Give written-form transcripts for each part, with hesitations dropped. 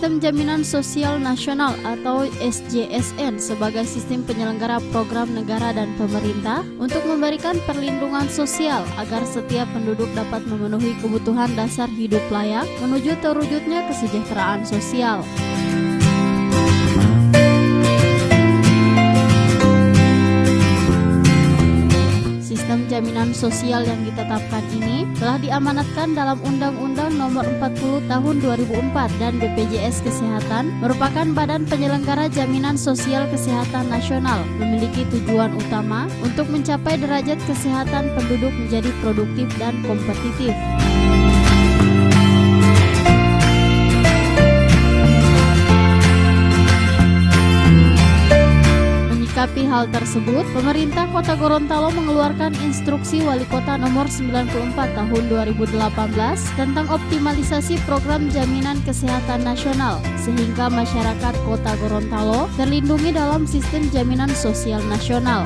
Sistem Jaminan Sosial Nasional atau SJSN sebagai sistem penyelenggara program negara dan pemerintah untuk memberikan perlindungan sosial agar setiap penduduk dapat memenuhi kebutuhan dasar hidup layak menuju terwujudnya kesejahteraan sosial. Sistem jaminan sosial yang ditetapkan ini telah diamanatkan dalam Undang-Undang Nomor 40 Tahun 2004 dan BPJS Kesehatan merupakan badan penyelenggara jaminan sosial kesehatan nasional, memiliki tujuan utama untuk mencapai derajat kesehatan penduduk menjadi produktif dan kompetitif. Menyikapi hal tersebut, pemerintah Kota Gorontalo mengeluarkan Instruksi Wali Kota Nomor 94 Tahun 2018 tentang optimalisasi program jaminan kesehatan nasional, sehingga masyarakat Kota Gorontalo terlindungi dalam sistem jaminan sosial nasional.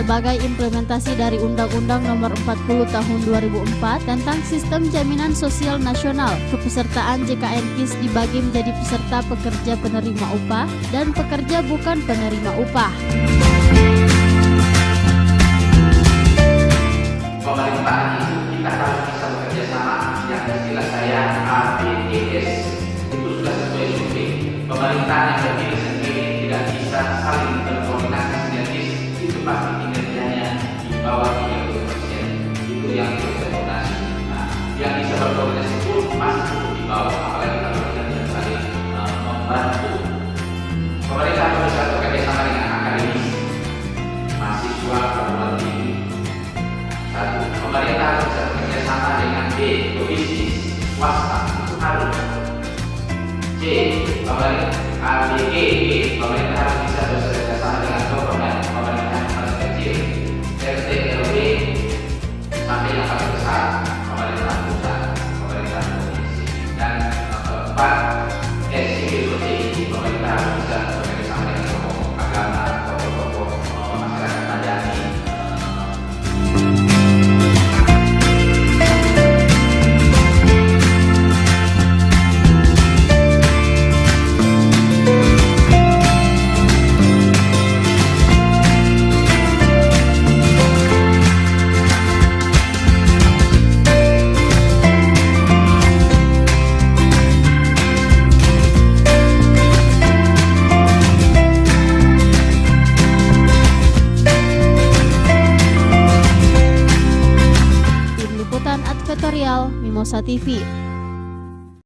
Sebagai implementasi dari Undang-Undang Nomor 40 Tahun 2004 tentang Sistem Jaminan Sosial Nasional, kepesertaan JKN-KIS dibagi menjadi peserta pekerja penerima upah dan pekerja bukan penerima upah. Pemerintahan itu kita harus bisa bekerja sama, yang istilah saya ABES itu sudah sesuai survei. Pemerintahan yang berdiri sendiri tidak bisa saling berkoordinasi sinergis, itu pasti kinerjanya di bawah 30%. Itu yang berkoordinasi. Nah, yang bisa berkoordinasi pun masih cukup di bawah, apalagi kalau kita tidak saling membantu. Pemerintah harus bisa bekerja sama dengan akademis, mahasiswa, perguruan tinggi. Satu, pemerintah harus bisa bekerja sama dengan B, pebisnis, swasta, itu harus. C, pemerintah pemerintah harus bisa bekerja sama dengan government, pemerintah yang paling kecil, RT, RW, sampai yang paling besar, pemerintah pusat, pemerintah provinsi. Dan keempat, civil society, pemerintah harus bisa bekerja sama dengan tokoh agama, tokoh-tokoh masyarakat madani. Mimosa TV.